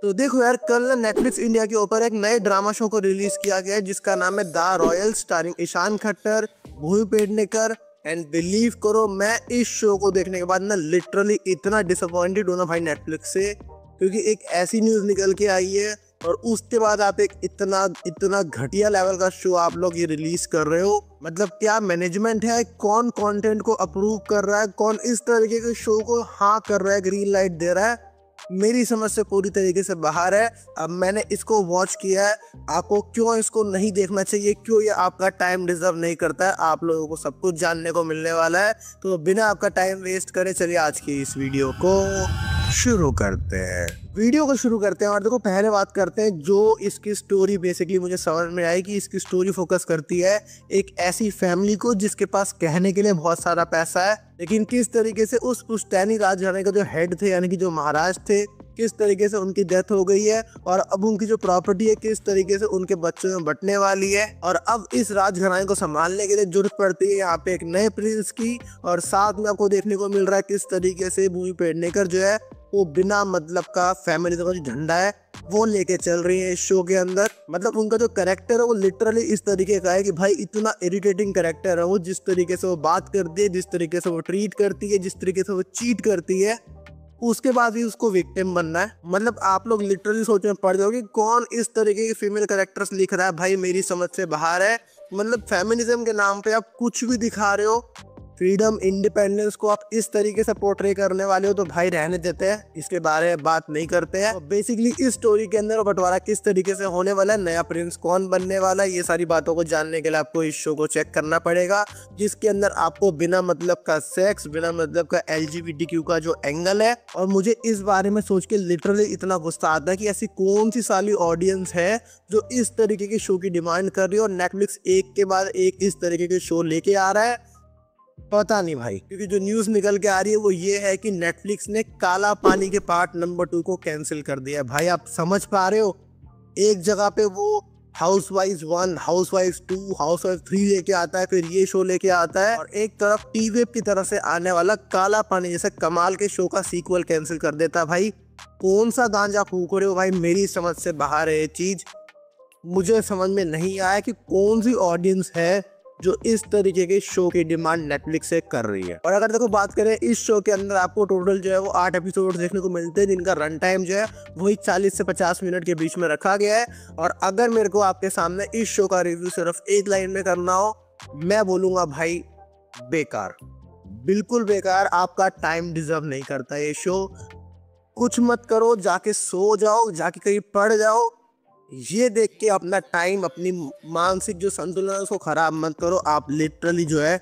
तो देखो यार, कल ना नेटफ्लिक्स इंडिया के ऊपर एक नए ड्रामा शो को रिलीज किया गया है जिसका नाम है the royal, starring Ishaan Khatter, Bhumi Pednekar. And believe करो, मैं इस शो को देखने के बाद ना लिटरली इतना डिसअपॉइंटेड हूं ना भाई नेटफ्लिक्स से, क्योंकि एक ऐसी न्यूज निकल के आई है और उसके बाद आप एक इतना इतना घटिया लेवल का शो आप लोग ये रिलीज कर रहे हो। मतलब क्या मैनेजमेंट है? कौन कंटेंट को अप्रूव कर रहा है? कौन इस तरीके के शो को हाँ कर रहा है, ग्रीन लाइट दे रहा है? मेरी समझ से पूरी तरीके से बाहर है। अब मैंने इसको वॉच किया है, आपको क्यों इसको नहीं देखना चाहिए, क्यों ये आपका टाइम डिजर्व नहीं करता है, आप लोगों को सब कुछ जानने को मिलने वाला है। तो बिना आपका टाइम वेस्ट करे चलिए आज की इस वीडियो को शुरू करते हैं। और देखो, पहले बात करते हैं जो इसकी स्टोरी बेसिकली मुझे समझ में आई कि इसकी स्टोरी फोकस करती है एक ऐसी फैमिली को जिसके पास कहने के लिए बहुत सारा पैसा है, लेकिन किस तरीके से उस पुश्तैनी राजघराने का जो हेड थे यानी कि जो महाराज थे, किस तरीके से उनकी डेथ हो गई है और अब उनकी जो प्रॉपर्टी है किस तरीके से उनके बच्चों में बंटने वाली है। और अब इस राजघराने को संभालने के लिए जरूरत पड़ती है यहाँ पे एक नए प्रिंस की। और साथ में आपको देखने को मिल रहा है किस तरीके से भूमि पेडनेकर जो है वो बिना मतलब का फैमिली का जो झंडा है वो लेके चल रही है इस शो के अंदर। मतलब उनका जो कैरेक्टर है वो लिटरली इस तरीके का है कि भाई इतना इरिटेटिंग कैरेक्टर है वो, जिस तरीके से वो बात करती है, जिस तरीके से वो ट्रीट करती है, जिस तरीके से वो चीट करती है, उसके बाद भी उसको विक्टिम बनना है। मतलब आप लोग लिटरली सोच में पड़ जाओगे कौन इस तरीके के फीमेल कैरेक्टर्स लिख रहा है। भाई मेरी समझ से बाहर है। मतलब फेमिनिज्म के नाम पे आप कुछ भी दिखा रहे हो, फ्रीडम इंडिपेंडेंस को आप इस तरीके से पोर्ट्रे करने वाले हो तो भाई रहने देते हैं, इसके बारे में बात नहीं करते हैं। तो बेसिकली इस स्टोरी के अंदर बंटवारा किस तरीके से होने वाला है, नया प्रिंस कौन बनने वाला है, ये सारी बातों को जानने के लिए आपको इस शो को चेक करना पड़ेगा, जिसके अंदर आपको बिना मतलब का सेक्स, बिना मतलब का LGBTQ का जो एंगल है। और मुझे इस बारे में सोच के लिटरली इतना गुस्सा आता है कि ऐसी कौन सी साली ऑडियंस है जो इस तरीके के शो की डिमांड कर रही है और नेटफ्लिक्स एक के बाद एक इस तरीके के शो लेके आ रहा है। पता नहीं भाई, क्योंकि जो न्यूज निकल के आ रही है वो ये है कि नेटफ्लिक्स ने काला पानी के पार्ट नंबर 2 को कैंसिल कर दिया है। भाई आप समझ पा रहे हो, एक जगह पे वो हाउसवाइफ 1, हाउसवाइफ 2, हाउसवाइफ 3 लेके आता है, फिर ये शो लेके आता है, और एक तरफ टीवेब की तरफ से आने वाला काला पानी जैसे कमाल के शो का सीक्वल कैंसिल कर देता है। भाई कौन सा गांजा फूक रहे हो भाई, मेरी समझ से बाहर है ये चीज। मुझे समझ में नहीं आया कि कौन सी ऑडियंस है जो इस तरीके के शो की डिमांड नेटफ्लिक्स से कर रही है। और अगर देखो बात करें इस शो के अंदर आपको टोटल जो है वो 8 एपिसोड देखने को मिलते हैं, जिनका रन टाइम जो है वही 40 से 50 मिनट के बीच में रखा गया है। और अगर मेरे को आपके सामने इस शो का रिव्यू सिर्फ एक लाइन में करना हो, मैं बोलूंगा भाई बेकार, बिल्कुल बेकार। आपका टाइम डिजर्व नहीं करता ये शो। कुछ मत करो, जाके सो जाओ, जाके कहीं पड़ जाओ। ये देख के अपना टाइम, अपनी मानसिक जो संतुलन है उसको खराब मत करो। आप लिटरली जो है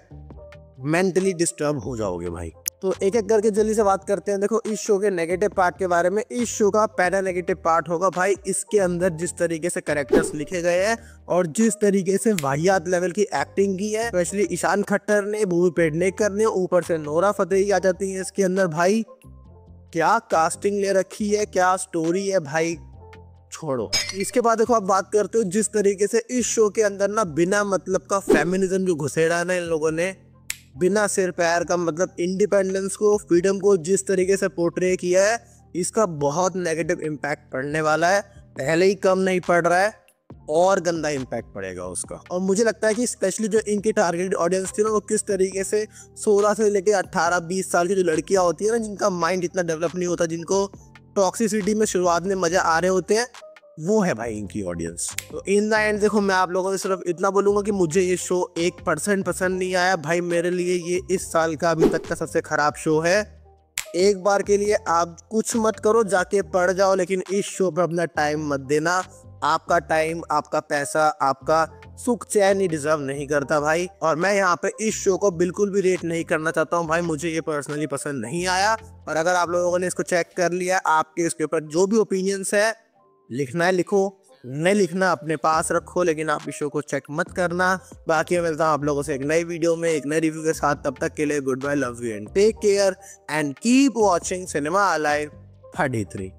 मेंटली डिस्टर्ब हो जाओगे भाई। तो एक एक करके जल्दी से बात करते हैं। देखो इस शो के नेगेटिव पार्ट के बारे में। इस शो का पहला नेगेटिव पार्ट होगा भाई इसके अंदर जिस तरीके से कैरेक्टर्स लिखे गए हैं और जिस तरीके से वाहियात लेवल की एक्टिंग की है, स्पेशली ईशान खट्टर ने, भूमि पेडनेकर ने, ऊपर से नोरा फतेही आ जाती है इसके अंदर। भाई क्या कास्टिंग ले रखी है, क्या स्टोरी है भाई, छोड़ो। इसके बाद देखो आप बात करते हो जिस तरीके से इस शो के अंदर ना बिना मतलब का फेमिनिज्म जो घुसेड़ा है ना इन लोगों ने, बिना सिर पैर का, मतलब इंडिपेंडेंस को, फ्रीडम को जिस तरीके से पोर्ट्रे किया है, इसका बहुत नेगेटिव इम्पैक्ट पड़ने वाला है। पहले ही कम नहीं पड़ रहा है और गंदा इम्पैक्ट पड़ेगा उसका। और मुझे लगता है कि स्पेशली जो इनकी टारगेटेड ऑडियंस थी ना, वो किस तरीके से 16 से लेकर 18-20 साल की जो लड़कियां होती है ना, जिनका माइंड इतना डेवलप नहीं होता, जिनको टॉक्सिसिटी में शुरुआत में मजा आ रहे होते हैं, वो है भाई इनकी ऑडियंस। तो इन द एंड देखो मैं आप लोगों से सिर्फ इतना बोलूंगा कि मुझे ये शो 1% पसंद नहीं आया भाई। मेरे लिए ये इस साल का अभी तक का सबसे खराब शो है। एक बार के लिए आप कुछ मत करो, जाके पढ़ जाओ, लेकिन इस शो पर अपना टाइम मत देना। आपका टाइम, आपका पैसा, आपका सुख चैन ही डिजर्व नहीं करता भाई। और मैं यहाँ पे इस शो को बिल्कुल भी रेट नहीं करना चाहता हूँ भाई, मुझे ये पर्सनली पसंद नहीं आया। और अगर आप लोगों ने इसको चेक कर लिया, आपके इसके ऊपर जो भी ओपिनियंस है, लिखना है लिखो, नहीं लिखना अपने पास रखो, लेकिन आप इस शो को चेक मत करना। बाकी मैं मिलता हूँ आप लोगों से एक नई वीडियो में एक नए रिव्यू के साथ। तब तक के लिए goodbye, love you and take care and keep watching cinema alive 33।